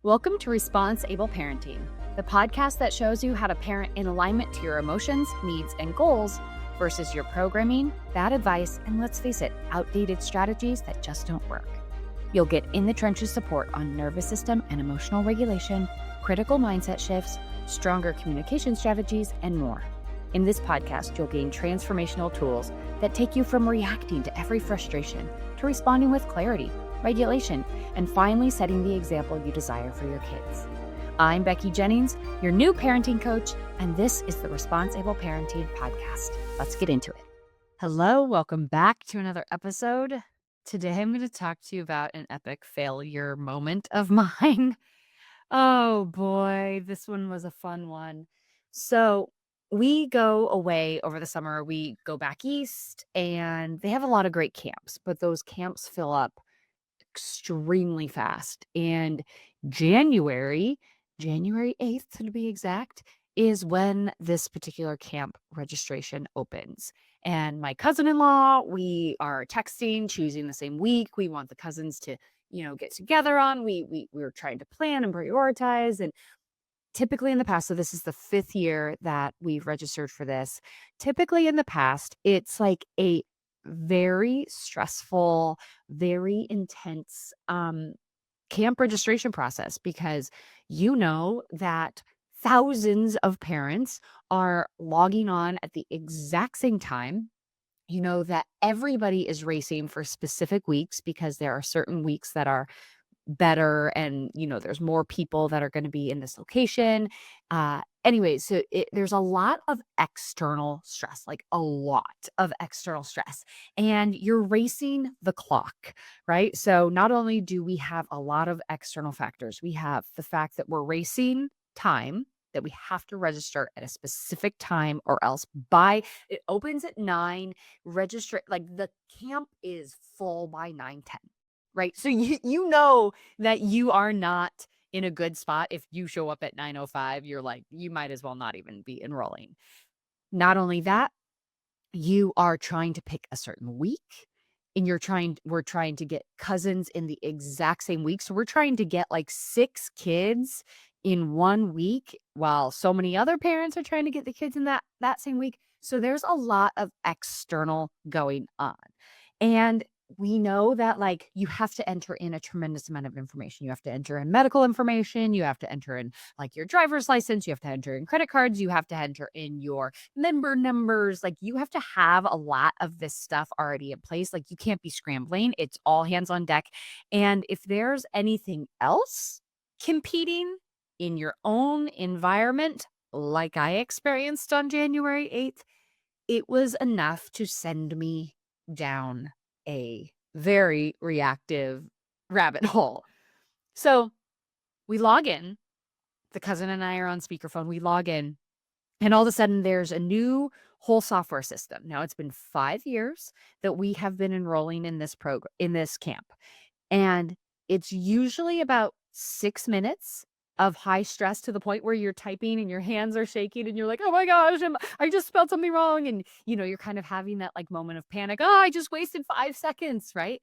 Welcome to ResponseABLE Parenting, the podcast that shows you how to parent in alignment to your emotions, needs, and goals versus your programming, bad advice, and let's face it, outdated strategies that just don't work. You'll get in the trenches support on nervous system and emotional regulation, critical mindset shifts, stronger communication strategies, and more. In this podcast, you'll gain transformational tools that take you from reacting to every frustration to responding with clarity, regulation, and finally setting the example you desire for your kids. I'm Becky Jennings, your new parenting coach, and this is the ResponseABLE Parenting podcast. Let's get into it. Hello, welcome back to another episode. Today I'm going to talk to you about an epic failure moment of mine. Oh boy, this one was a fun one. So we go away over the summer. We go back east and they have a lot of great camps, but those camps fill up extremely fast. And January 8th to be exact, is when this particular camp registration opens. And my cousin-in-law, we are texting, choosing the same week. We want the cousins to, get together on. We're trying to plan and prioritize. And typically in the past, so this is the 5th year that we've registered for this. Typically in the past, it's like a very stressful, very intense camp registration process because you know that thousands of parents are logging on at the exact same time. You know that everybody is racing for specific weeks because there are certain weeks that are better and there's more people that are going to be in this location. Anyways, so there's a lot of external stress, like a lot of external stress, and you're racing the clock, right? So not only do we have a lot of external factors, we have the fact that we're racing time, that we have to register at a specific time or else it opens at 9, register, like the camp is full by 9:10. Right. So you know that you are not in a good spot. If you show up at 9:05, you're like, you might as well not even be enrolling. Not only that, you are trying to pick a certain week and we're trying to get cousins in the exact same week. So we're trying to get like 6 kids in 1 week while so many other parents are trying to get the kids in that same week. So there's a lot of external going on. And we know that like you have to enter in a tremendous amount of information. You have to enter in medical information. You have to enter in like your driver's license. You have to enter in credit cards. You have to enter in your member numbers. Like you have to have a lot of this stuff already in place. Like you can't be scrambling. It's all hands on deck. And if there's anything else competing in your own environment, like I experienced on January 8th, it was enough to send me down a very reactive rabbit hole. So we log in, the cousin and I are on speakerphone, we log in, and all of a sudden there's a new whole software system. Now it's been 5 years that we have been enrolling in this program, in this camp. And it's usually about 6 minutes of high stress to the point where you're typing and your hands are shaking and you're like, oh my gosh, I just spelled something wrong. And, you're kind of having that like moment of panic. Oh, I just wasted 5 seconds, right?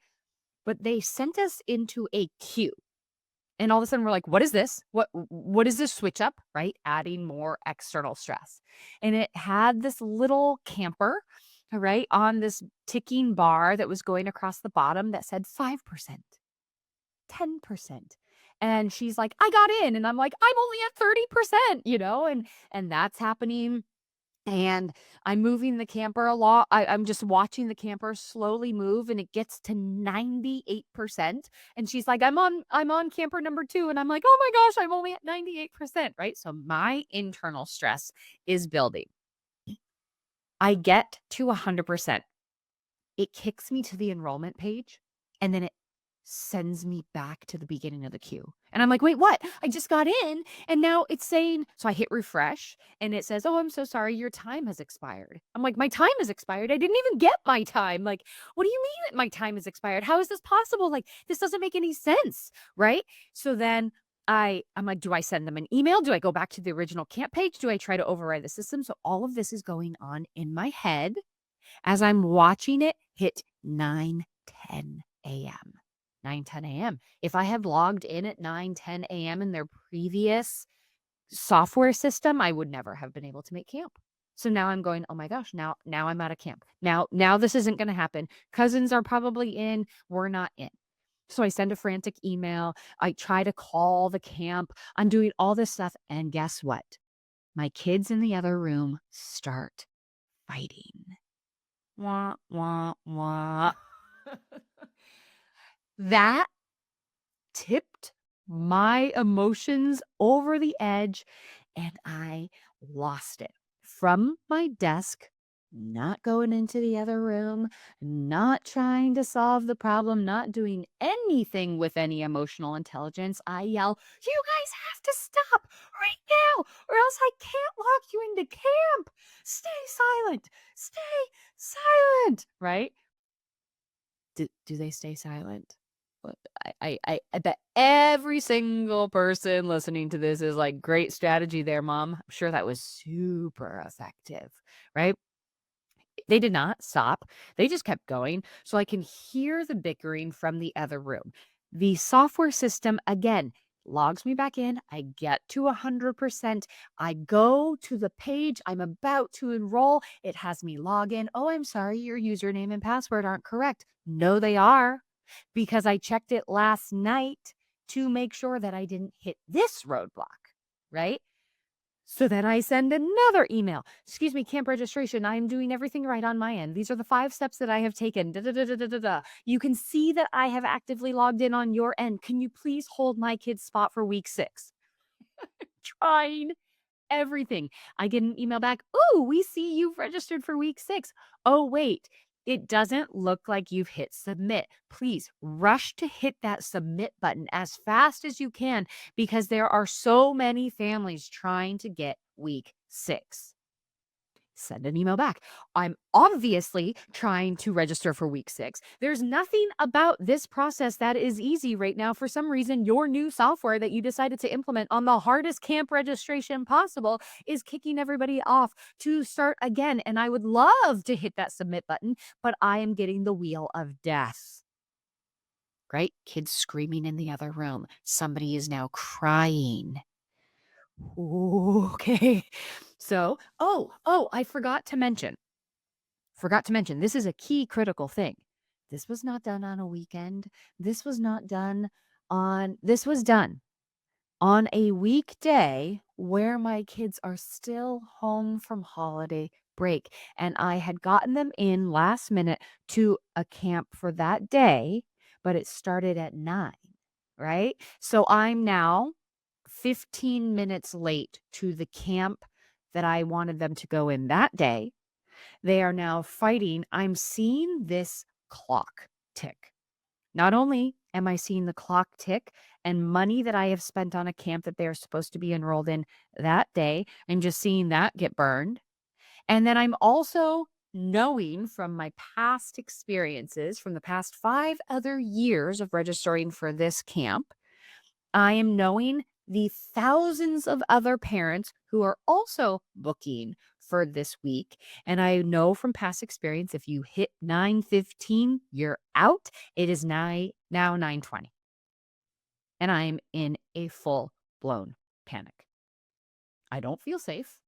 But they sent us into a queue. And all of a sudden we're like, what is this? What is this switch up, right? Adding more external stress. And it had this little camper, right, on this ticking bar that was going across the bottom that said 5%, 10%. And she's like, I got in. And I'm like, I'm only at 30%, and that's happening. And I'm moving the camper a lot. I'm just watching the camper slowly move and it gets to 98%. And she's like, I'm on camper number 2. And I'm like, oh my gosh, I'm only at 98%. Right. So my internal stress is building. I get to 100%. It kicks me to the enrollment page and then it sends me back to the beginning of the queue. And I'm like, wait, what? I just got in and now it's saying, so I hit refresh and it says, oh, I'm so sorry, your time has expired. I'm like, my time has expired. I didn't even get my time. Like, what do you mean that my time has expired? How is this possible? Like, this doesn't make any sense, right? So then I'm like, do I send them an email? Do I go back to the original camp page? Do I try to override the system? So all of this is going on in my head as I'm watching it hit 9:10 a.m. 9, 10 a.m. If I had logged in at 9, 10 a.m. in their previous software system, I would never have been able to make camp. So now I'm going, "Oh my gosh, now I'm out of camp. Now this isn't gonna happen. Cousins are probably in, we're not in." So I send a frantic email, I try to call the camp, I'm doing all this stuff, and guess what? My kids in the other room start fighting. Wah, wah, wah. That tipped my emotions over the edge, and I lost it. From my desk, not going into the other room, not trying to solve the problem, not doing anything with any emotional intelligence, I yell, "You guys have to stop right now, or else I can't lock you into camp. Stay silent. Stay silent." Right? Do they stay silent? What I bet every single person listening to this is like, "Great strategy there, mom. I'm sure that was super effective." Right? They did not stop. They just kept going. So I can hear the bickering from the other room. The software system, again, logs me back in. I get to 100%. I go to the page I'm about to enroll. It has me log in. "Oh, I'm sorry, your username and password aren't correct." No, they are, because I checked it last night to make sure that I didn't hit this roadblock, right? So then I send another email. "Excuse me, camp registration. I am doing everything right on my end. These are the 5 steps that I have taken. Da, da, da, da, da, da, da. You can see that I have actively logged in on your end. Can you please hold my kid's spot for week 6?" Trying everything. I get an email back, "Ooh, we see you've registered for week 6. Oh, wait, it doesn't look like you've hit submit. Please rush to hit that submit button as fast as you can, because there are so many families trying to get week 6." Send an email back. "I'm obviously trying to register for week 6. There's nothing about this process that is easy right now. For some reason, your new software that you decided to implement on the hardest camp registration possible is kicking everybody off to start again. And I would love to hit that submit button, but I am getting the wheel of death." Right? Kids screaming in the other room. Somebody is now crying. Okay. So, I forgot to mention, this is a key critical thing. This was not done on a weekend. This was done on a weekday where my kids are still home from holiday break. And I had gotten them in last minute to a camp for that day, but it started at 9, right? So I'm now 15 minutes late to the camp that I wanted them to go in that day. They are now fighting. I'm seeing this clock tick. Not only am I seeing the clock tick and money that I have spent on a camp that they are supposed to be enrolled in that day, I'm just seeing that get burned. And then I'm also knowing from my past experiences, from the past 5 other years of registering for this camp, I am knowing the thousands of other parents who are also booking for this week. And I know from past experience, if you hit 9:15, you're out. It is now 9:20. And I'm in a full blown panic. I don't feel safe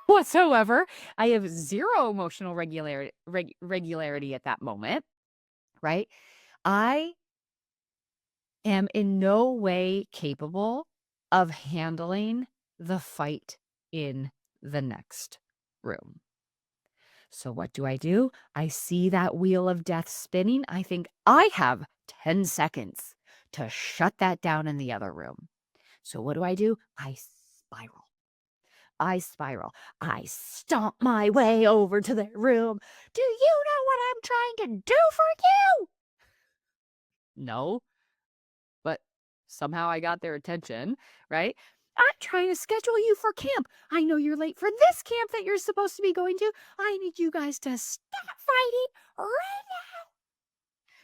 whatsoever. I have zero emotional regularity at that moment, right? I am in no way capable of handling the fight in the next room. So what do? I see that wheel of death spinning. I think I have 10 seconds to shut that down in the other room. So what do? I spiral. I spiral. I stomp my way over to their room. "Do you know what I'm trying to do for you?" No, but somehow I got their attention, right? "I'm trying to schedule you for camp. I know you're late for this camp that you're supposed to be going to. I need you guys to stop fighting right now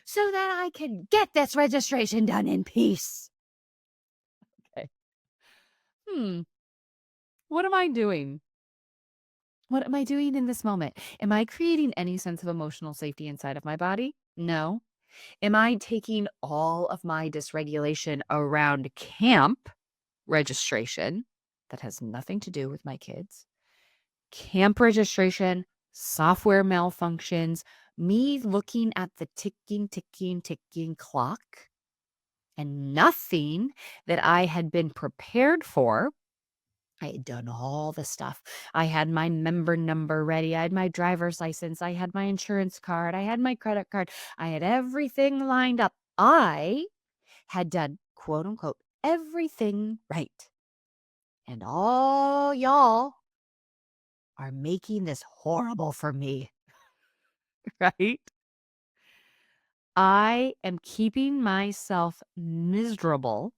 so that I can get this registration done in peace." Okay. Hmm. What am I doing? What am I doing in this moment? Am I creating any sense of emotional safety inside of my body? No. Am I taking all of my dysregulation around camp registration that has nothing to do with my kids? Camp registration, software malfunctions, me looking at the ticking clock, and nothing that I had been prepared for. I had done all the stuff. I had my member number ready. I had my driver's license. I had my insurance card. I had my credit card. I had everything lined up. I had done, quote unquote, everything right. And all y'all are making this horrible for me, right? I am keeping myself miserable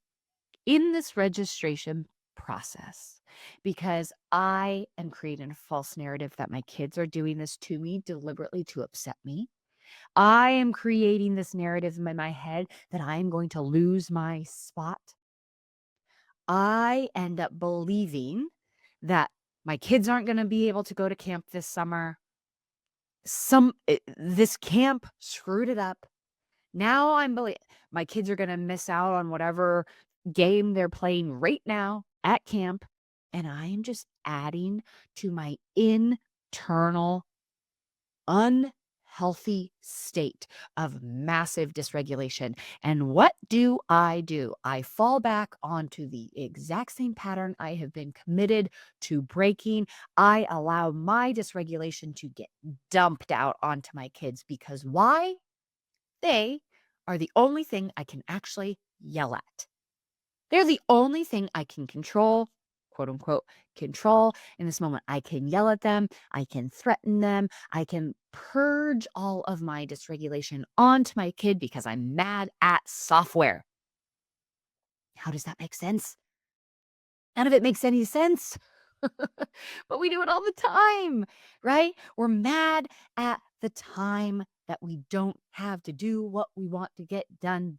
in this registration process because I am creating a false narrative that my kids are doing this to me deliberately to upset me. I am creating this narrative in my head that I am going to lose my spot. I end up believing that my kids aren't going to be able to go to camp this summer. This camp screwed it up. Now my kids are going to miss out on whatever game they're playing right now at camp. And I am just adding to my internal unhealthy state of massive dysregulation. And what do? I fall back onto the exact same pattern I have been committed to breaking. I allow my dysregulation to get dumped out onto my kids because why? They are the only thing I can actually yell at. They're the only thing I can control, quote unquote, control in this moment. I can yell at them. I can threaten them. I can purge all of my dysregulation onto my kid because I'm mad at software. How does that make sense? None of it makes any sense. But we do it all the time, right? We're mad at the time that we don't have to do what we want to get done.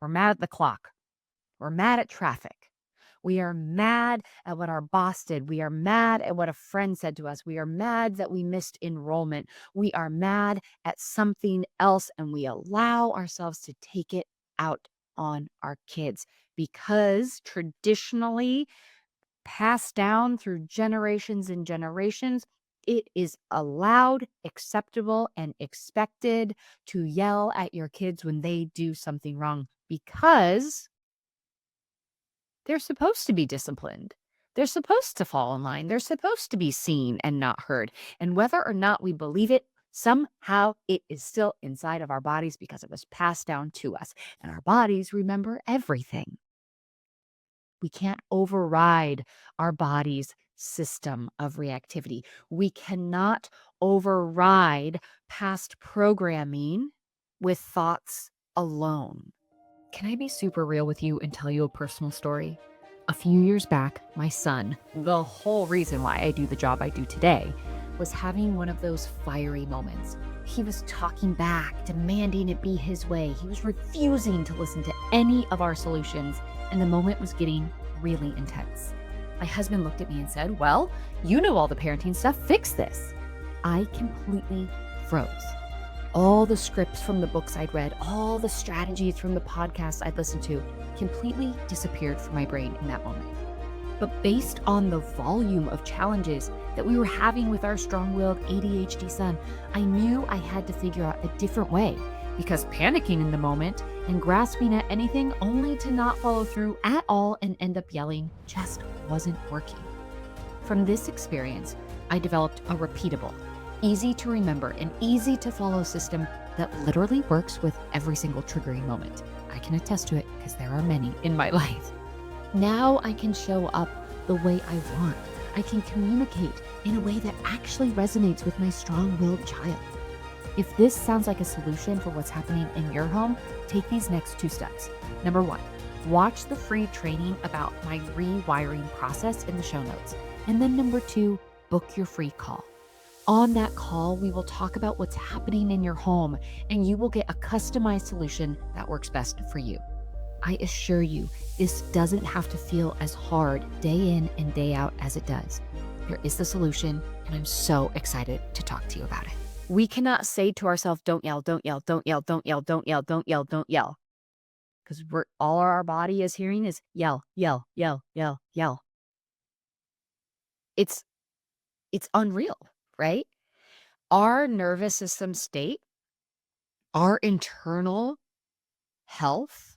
We're mad at the clock. We're mad at traffic. We are mad at what our boss did. We are mad at what a friend said to us. We are mad that we missed enrollment. We are mad at something else, and we allow ourselves to take it out on our kids because traditionally, passed down through generations and generations, it is allowed, acceptable, and expected to yell at your kids when they do something wrong because they're supposed to be disciplined. They're supposed to fall in line. They're supposed to be seen and not heard. And whether or not we believe it, somehow it is still inside of our bodies because it was passed down to us. And our bodies remember everything. We can't override our body's system of reactivity. We cannot override past programming with thoughts alone. Can I be super real with you and tell you a personal story? A few years back, my son, the whole reason why I do the job I do today, was having one of those fiery moments. He was talking back, demanding it be his way. He was refusing to listen to any of our solutions, and the moment was getting really intense. My husband looked at me and said, "Well, you know all the parenting stuff, fix this." I completely froze. All the scripts from the books I'd read, all the strategies from the podcasts I'd listened to completely disappeared from my brain in that moment. But based on the volume of challenges that we were having with our strong-willed ADHD son, I knew I had to figure out a different way because panicking in the moment and grasping at anything only to not follow through at all and end up yelling just wasn't working. From this experience, I developed a repeatable, easy to remember, and easy to follow system that literally works with every single triggering moment. I can attest to it because there are many in my life. Now I can show up the way I want. I can communicate in a way that actually resonates with my strong-willed child. If this sounds like a solution for what's happening in your home, take these next 2 steps. Number 1, watch the free training about my rewiring process in the show notes. And then number 2, book your free call. On that call, we will talk about what's happening in your home, and you will get a customized solution that works best for you. I assure you, this doesn't have to feel as hard day in and day out as it does. There is the solution, and I'm so excited to talk to you about it. We cannot say to ourselves, don't yell, don't yell, don't yell, don't yell, don't yell, don't yell, don't yell. Because we're all our body is hearing is yell, yell, yell, yell, yell. It's unreal, right? Our nervous system state, our internal health,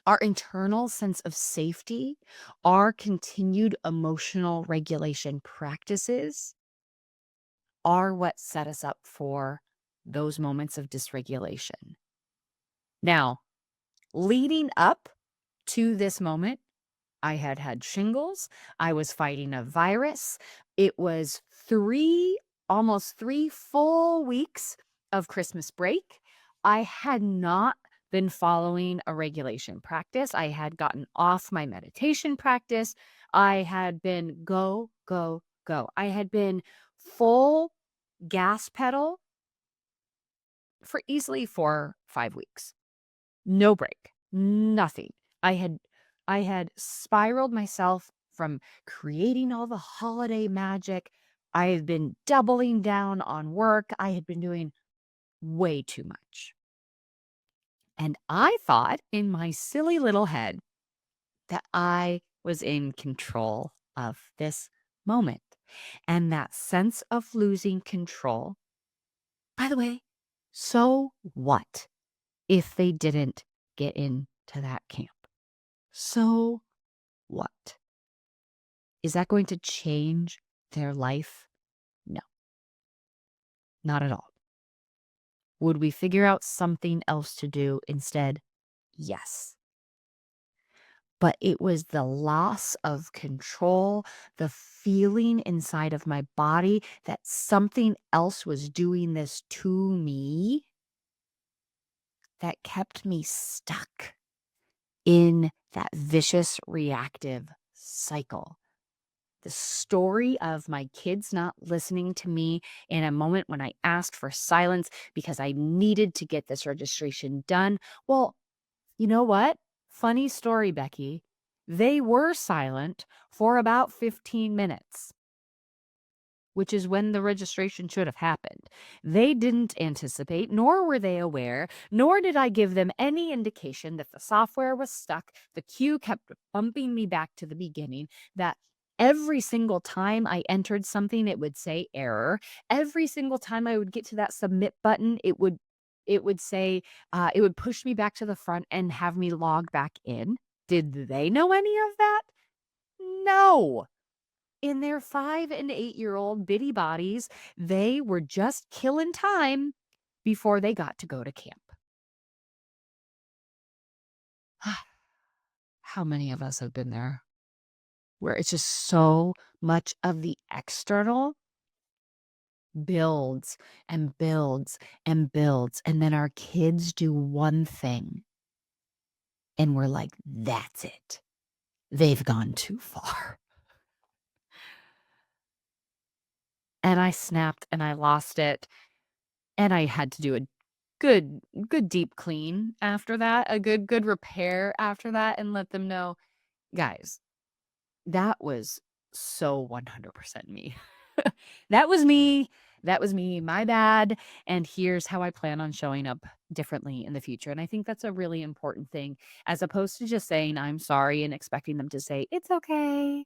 our internal sense of safety, our continued emotional regulation practices are what set us up for those moments of dysregulation. Now, leading up to this moment, I had had shingles. I was fighting a virus. It was almost 3 full weeks of Christmas break. I had not been following a regulation practice. I had gotten off my meditation practice. I had been go, go, go. I had been full gas pedal for easily 4-5 weeks. No break, nothing. I had spiraled myself from creating all the holiday magic. I had been doubling down on work. I had been doing way too much. And I thought in my silly little head that I was in control of this moment. And that sense of losing control, by the way, so what if they didn't get into that camp? So what? Is that going to change their life? No, not at all. Would we figure out something else to do instead? Yes. But it was the loss of control, the feeling inside of my body that something else was doing this to me that kept me stuck in that vicious reactive cycle. The story of my kids not listening to me in a moment when I asked for silence because I needed to get this registration done. Well, you know what? Funny story, Becky. They were silent for about 15 minutes, which is when the registration should have happened. They didn't anticipate, nor were they aware, nor did I give them any indication that the software was stuck. The queue kept bumping me back to the beginning, that every single time I entered something, it would say error. Every single time I would get to that submit button, it would say, it would push me back to the front and have me log back in. Did they know any of that? No. In their 5 and 8-year-old bitty bodies, they were just killing time before they got to go to camp. How many of us have been there? Where it's just so much of the external builds and builds and builds. And then our kids do one thing and we're like, that's it. They've gone too far. And I snapped and I lost it. And I had to do a good deep clean after that, a good repair after that, and let them know, guys, that was so 100% me. That was me. That was me. My bad. And here's how I plan on showing up differently in the future. And I think that's a really important thing, as opposed to just saying, I'm sorry, and expecting them to say, it's okay.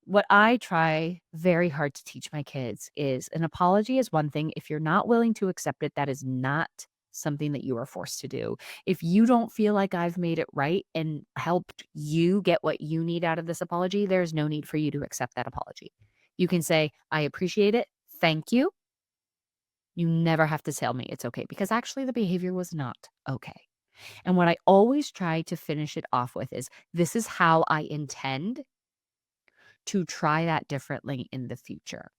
What I try very hard to teach my kids is an apology is one thing. If you're not willing to accept it, that is not something that you are forced to do. If you don't feel like I've made it right and helped you get what you need out of this apology, there's no need for you to accept that apology. You can say, I appreciate it. Thank you. You never have to tell me it's okay, because actually the behavior was not okay. And what I always try to finish it off with is, this is how I intend to try that differently in the future.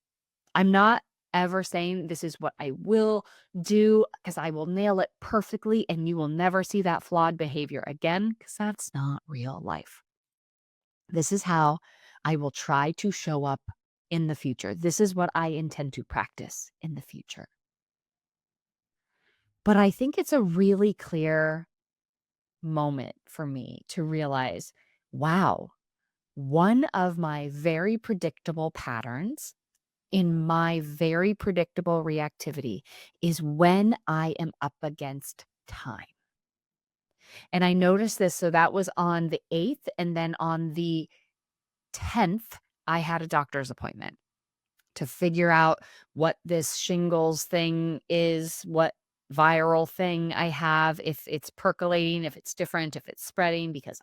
I'm not ever saying this is what I will do, because I will nail it perfectly and you will never see that flawed behavior again, because that's not real life. This is how I will try to show up in the future. This is what I intend to practice in the future. But I think it's a really clear moment for me to realize, wow, one of my very predictable patterns in my very predictable reactivity is when I am up against time. And I noticed this. So that was on the 8th. And then on the 10th, I had a doctor's appointment to figure out what this shingles thing is, what viral thing I have, if it's percolating, if it's different, if it's spreading, because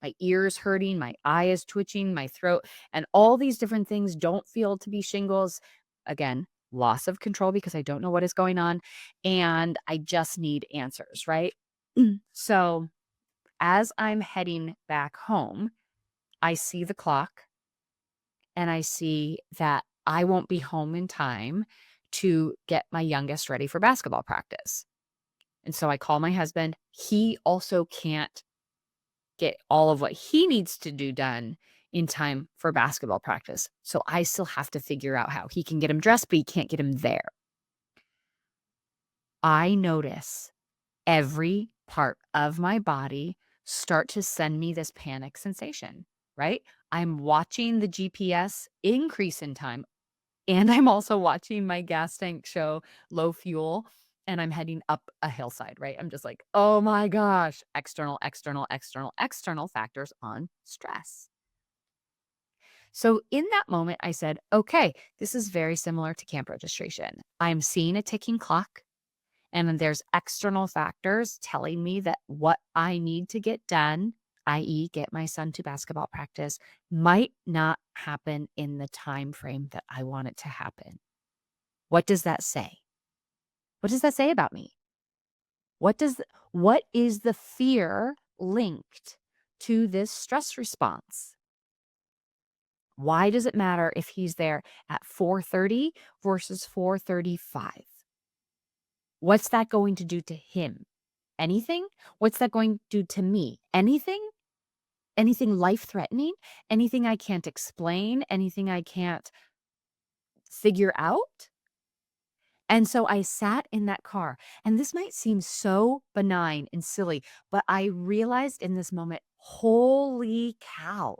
my ear's hurting, my eye is twitching, my throat, and all these different things don't feel to be shingles. Again, loss of control because I don't know what is going on, and I just need answers, right? So as I'm heading back home, I see the clock and I see that I won't be home in time to get my youngest ready for basketball practice. And so I call my husband. He also can't get all of what he needs to do done in time for basketball practice. So I still have to figure out how he can get him dressed, but he can't get him there. I notice every part of my body start to send me this panic sensation, right? I'm watching the GPS increase in time. And I'm also watching my gas tank show low fuel, and I'm heading up a hillside, right? I'm just like, "Oh my gosh, external factors on stress." So in that moment, I said, "Okay, this is very similar to camp registration. I'm seeing a ticking clock, and then there's external factors telling me that what I need to get done, i.e., get my son to basketball practice, might not happen in the time frame that I want it to happen. What does that say? What does that say about me? What is the fear linked to this stress response? Why does it matter if he's there at 4:30 versus 4:35? What's that going to do to him? Anything? What's that going to do to me? Anything? Anything life-threatening? Anything I can't explain? Anything I can't figure out? And so I sat in that car, and this might seem so benign and silly, but I realized in this moment, holy cow,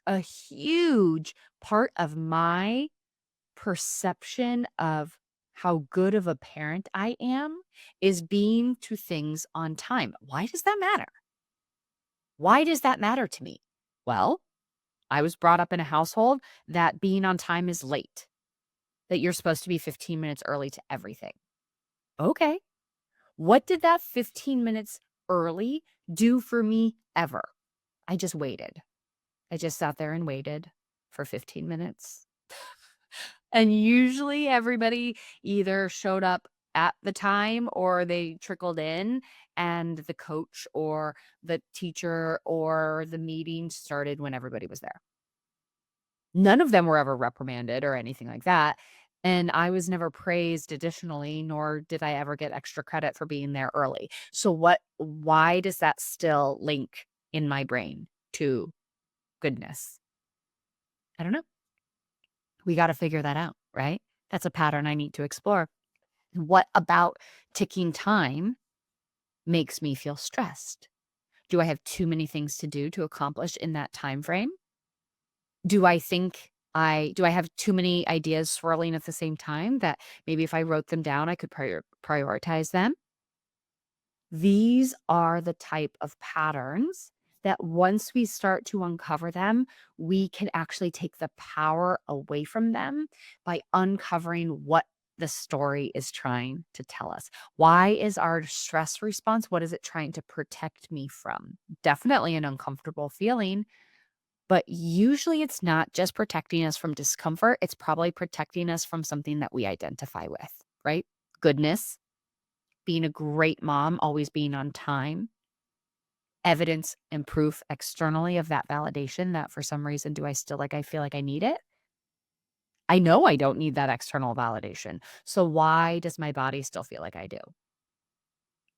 a huge part of my perception of how good of a parent I am is being to things on time. Why does that matter? Why does that matter to me? Well, I was brought up in a household that being on time is late, that you're supposed to be 15 minutes early to everything. Okay. What did that 15 minutes early do for me ever? I just waited. I just sat there and waited for 15 minutes. And usually everybody either showed up at the time or they trickled in, and the coach or the teacher or the meeting started when everybody was there. None of them were ever reprimanded or anything like that. And I was never praised additionally, nor did I ever get extra credit for being there early. So why does that still link in my brain to goodness? I don't know. We got to figure that out, right? That's a pattern I need to explore. What about ticking time makes me feel stressed? Do I have too many things to do to accomplish in that time frame? Do I have too many ideas swirling at the same time that maybe if I wrote them down, I could prioritize them? These are the type of patterns that once we start to uncover them, we can actually take the power away from them by uncovering what the story is trying to tell us. Why is our stress response? What is it trying to protect me from? Definitely an uncomfortable feeling, but usually it's not just protecting us from discomfort. It's probably protecting us from something that we identify with, right? Goodness, being a great mom, always being on time, evidence and proof externally of that validation that for some reason I feel like I need it. I know I don't need that external validation. So why does my body still feel like I do?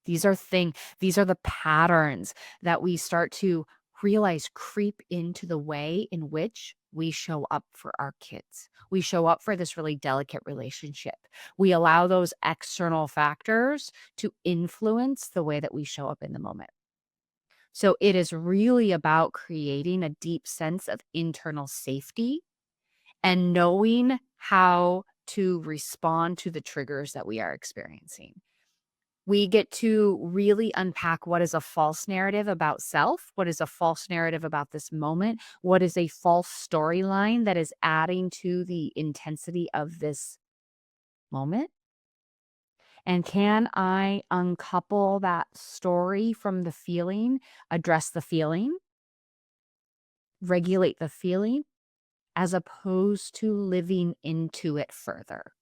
These are the patterns that we start to realize creep into the way in which we show up for our kids. We show up for this really delicate relationship. We allow those external factors to influence the way that we show up in the moment. So it is really about creating a deep sense of internal safety and knowing how to respond to the triggers that we are experiencing. We get to really unpack what is a false narrative about self, what is a false narrative about this moment, what is a false storyline that is adding to the intensity of this moment. And can I uncouple that story from the feeling, address the feeling, regulate the feeling, as opposed to living into it further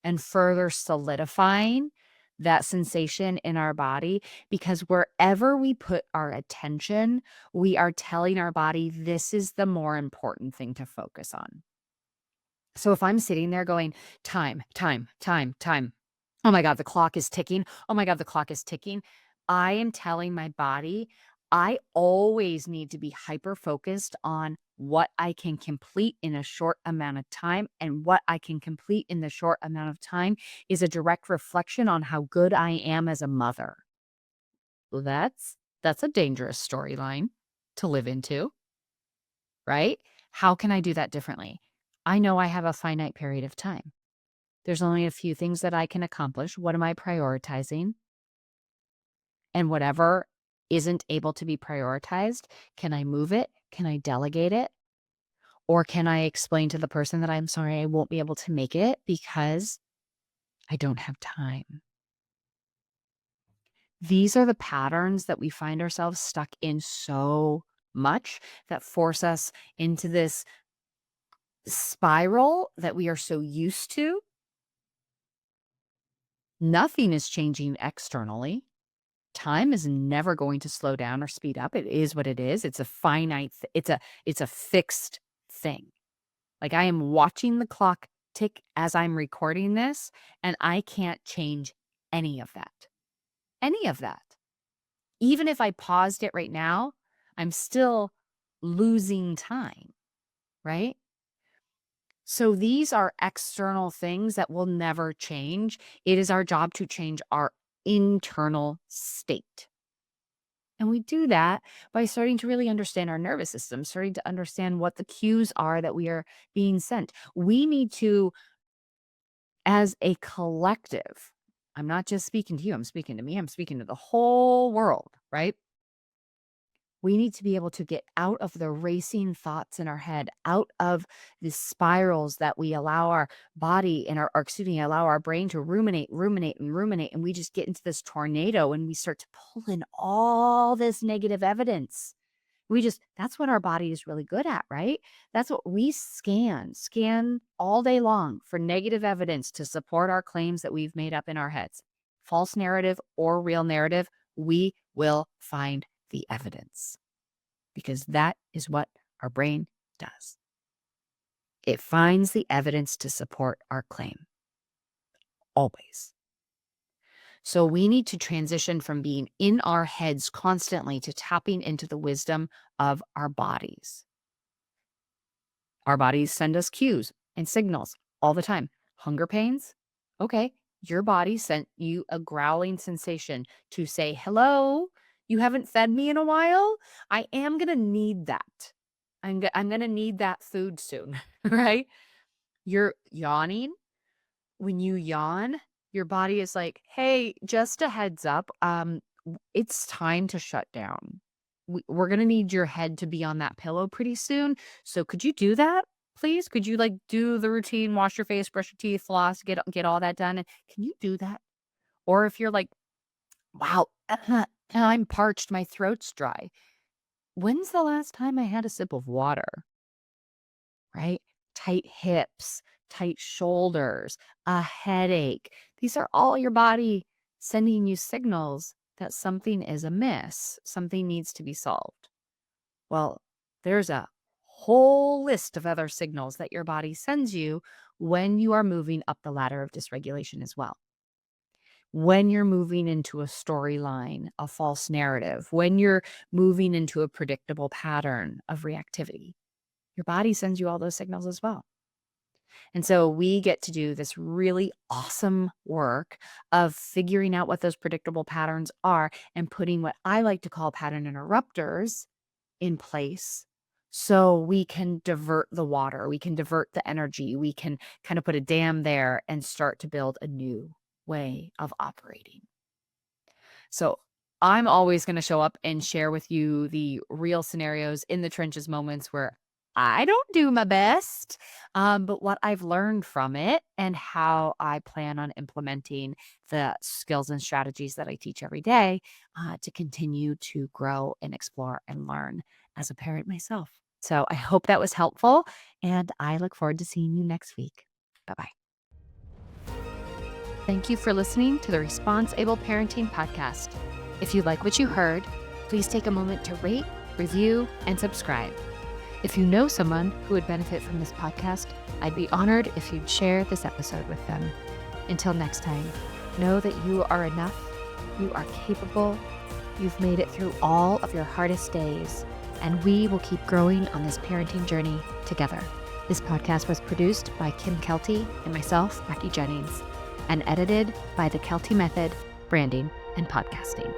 and further solidifying that sensation in our body? Because wherever we put our attention, we are telling our body this is the more important thing to focus on. So if I'm sitting there going, time, time, time, time, oh my God, the clock is ticking. Oh my God, the clock is ticking. I am telling my body I always need to be hyper focused on what I can complete in a short amount of time. And what I can complete in the short amount of time is a direct reflection on how good I am as a mother. Well, that's a dangerous storyline to live into, right? How can I do that differently? I know I have a finite period of time. There's only a few things that I can accomplish. What am I prioritizing? And whatever isn't able to be prioritized, can I move it? Can I delegate it? Or can I explain to the person that I'm sorry, I won't be able to make it because I don't have time? These are the patterns that we find ourselves stuck in so much that force us into this spiral that we are so used to. Nothing is changing externally. Time is never going to slow down or speed up. It is what it is. It's a finite, it's a fixed thing. Like I am watching the clock tick as I'm recording this, and I can't change any of that. Any of that. Even if I paused it right now, I'm still losing time, right? So these are external things that will never change. It is our job to change our internal state. And we do that by starting to really understand our nervous system, starting to understand what the cues are that we are being sent. We need to, as a collective, I'm not just speaking to you, I'm speaking to me, I'm speaking to the whole world, right? We need to be able to get out of the racing thoughts in our head, out of the spirals that we allow our body and allow our brain to ruminate, ruminate, and ruminate. And we just get into this tornado and we start to pull in all this negative evidence. That's what our body is really good at, right? That's what we scan all day long for negative evidence to support our claims that we've made up in our heads. False narrative or real narrative, we will find the evidence because that is what our brain does. It finds the evidence to support our claim. Always. So we need to transition from being in our heads constantly to tapping into the wisdom of our bodies. Our bodies send us cues and signals all the time. Hunger pains? Okay, your body sent you a growling sensation to say, hello, you haven't fed me in a while. I am going to need that. I'm going to need that food soon, right? You're yawning. When you yawn, your body is like, hey, just a heads up, it's time to shut down. We're going to need your head to be on that pillow pretty soon. So could you do that, please? Could you like do the routine, wash your face, brush your teeth, floss, get all that done? And can you do that? Or if you're like, wow, I'm parched, my throat's dry. When's the last time I had a sip of water? Right? Tight hips, tight shoulders, a headache. These are all your body sending you signals that something is amiss, something needs to be solved. Well, there's a whole list of other signals that your body sends you when you are moving up the ladder of dysregulation as well. When you're moving into a storyline, a false narrative, when you're moving into a predictable pattern of reactivity, your body sends you all those signals as well. And so we get to do this really awesome work of figuring out what those predictable patterns are and putting what I like to call pattern interrupters in place so we can divert the water, we can divert the energy, we can kind of put a dam there and start to build a new way of operating. So I'm always going to show up and share with you the real scenarios in the trenches moments where I don't do my best, but what I've learned from it and how I plan on implementing the skills and strategies that I teach every day to continue to grow and explore and learn as a parent myself. So I hope that was helpful, and I look forward to seeing you next week. Bye-bye. Thank you for listening to the ResponseABLE Parenting Podcast. If you like what you heard, please take a moment to rate, review, and subscribe. If you know someone who would benefit from this podcast, I'd be honored if you'd share this episode with them. Until next time, know that you are enough, you are capable, you've made it through all of your hardest days, and we will keep growing on this parenting journey together. This podcast was produced by Kim Kelty and myself, Becky Jennings, and edited by the Kelty Method, Branding and Podcasting.